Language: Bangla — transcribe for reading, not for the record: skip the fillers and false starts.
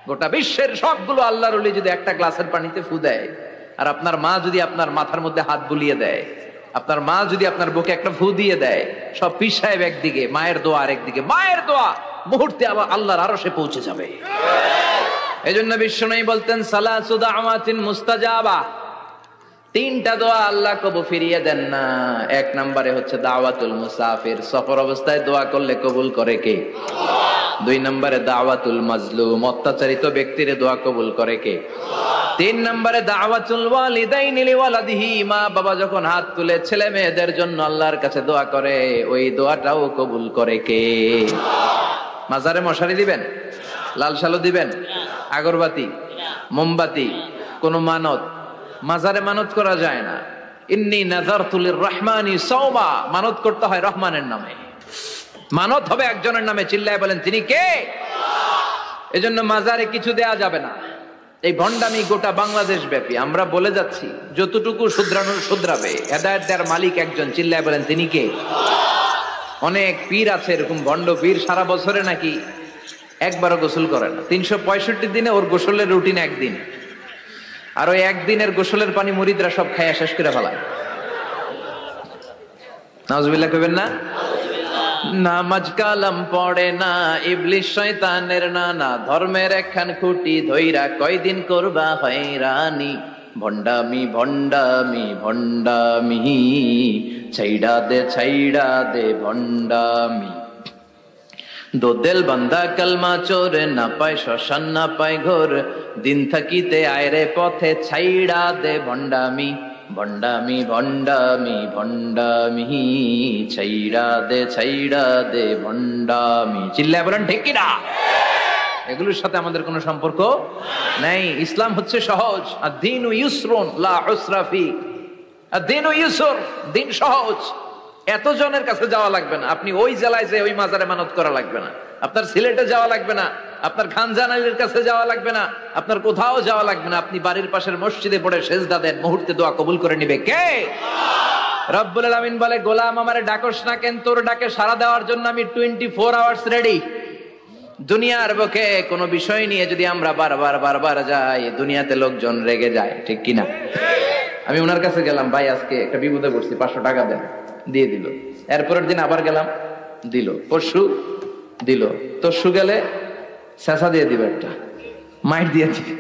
গোটা বিশ্বের সবগুলো আল্লাহর ওলি যদি একটা গ্লাসের পানিতে ফু দেয়, আর আপনার মা যদি আপনার মাথার মধ্যে হাত বুলিয়ে দেয়, আপনার মা যদি আপনার বুকে একটা ফু দিয়ে দেয়, সব পীর সাহেব একদিকে, মায়ের দোয়া আরেকদিকে, মায়ের দোয়া মুহূর্তে আবার আল্লাহর আরশে পৌঁছে যাবে। এজন্য বিশ্বনবী বলতেন সালাসু দাওয়াতিন মুস্তাজাবা, তিনটা দোয়া আল্লাহ কবুল ফিরিয়ে দেন না। এক নম্বরে হচ্ছে দাওয়াতুল মুসাফির, সফর অবস্থায় দোয়া করলে কবুল করে কে? আল্লাহ। দুই নম্বরে দাওয়াতুল মাজলুম, অত্যাচারিত ব্যক্তির দোয়া কবুল করে কে? আল্লাহ। তিন নম্বরে দাওয়াতুল ওয়ালিদাইনি লিওয়ালাদিহি, মা বাবা যখন হাত তুলে ছেলে মেয়েদের জন্য আল্লাহর কাছে দোয়া করে, ওই দোয়াটাও কবুল করে কে? আল্লাহ। মাজারে মশারি দিবেন, লাল শালো দিবেন, আগরবাতি, মোমবাতি, কোন মানত? মাজারে মানত করা যায় না। ইন্নী নাযারতু লিররহমানি সাওমা, মানত করতে হয় রহমানের নামে, মানত হবে একজনের নামে। চিল্লায় বলেন তিনি কে? আল্লাহ। এজন্য মাজারে কিছু দেয়া যাবে না। এই ভণ্ডামি গোটা বাংলাদেশ ব্যাপী, আমরা বলে যাচ্ছি যতটুকু শুধরানোর শুধরাবে। হেদায়েত দেওয়ার মালিক একজন, চিল্লায় বলেন তিনি কে? আল্লাহ। অনেক পীর আছে এরকম ভণ্ড পীর, সারা বছরে নাকি একবারও গোসল করে না, 365 দিনে ওর গোসলের রুটিন একদিন, আর ওই একদিনের গোসলের পানি মুরিদরা সব খাইয়া শেষ করে ফেলায়। নাউজুবিল্লাহ কইবেন না? নামাজ কালাম পড়ে না, ইবলিশ শয়তানের নানা, ধর্মের একখান খুঁটি ধইরা কয়দিন করবা হয়রানি। ভণ্ডামি ভণ্ডামি ভণ্ডামি, ছাইড়া দে ভণ্ডামি। দোদেল বান্দা কালমা চোর, না পায় শ্মশান না পায় ঘোর, দিন থাকিতে আয়রে পথে ছাইড়া দে ভণ্ডামি। ভণ্ডামি ভণ্ডামি ভণ্ডামি, ছাইড়া দে ভণ্ডামি। চিল্লায় বলেন ঠিক কিনা? এগুলোর সাথে আমাদের কোনো সম্পর্ক নাই। ইসলাম হচ্ছে সহজ। আদ-দীনু ইউসরুন লা উসরা ফি, আদ-দীনু ইউসর, দিন সহজ। এতজনের কাছে যাওয়া লাগবে না, আপনি ওই জেলায় যে ওই মাজারে মানত করা লাগবে না, আপনার সিলেটে যাওয়া লাগবে না, আপনার খানজান আলীর কাছে যাওয়া লাগবে না, আপনার কোথাও যাওয়া লাগবে না। আপনি বাড়ির পাশের মসজিদে পড়ে সেজদা দেন, মুহূর্তে দোয়া কবুল করে নিবে কে? আল্লাহ। রব্বুল আলামিন বলে, গোলাম আমারে ডাকস না কেন? তোর ডাকে সাড়া দেওয়ার জন্য আমি 24 আওয়ার্স রেডি। দুনিয়ার বুকে কোনো বিষয় নিয়ে যদি আমরা বারবার যাই, দুনিয়াতে লোকজন রেগে যায়, ঠিক কিনা? আমি ওনার কাছে গেলাম, ভাই আজকে একটা বিপদে পড়ছি, 500 টাকা দেন, দিয়ে দিল। এরপরের দিন আবার গেলাম, দিল। পরশু দিল, তরশু গেলে শেষা দিয়ে দিবে, একটা মাইট দিয়ে দিবে।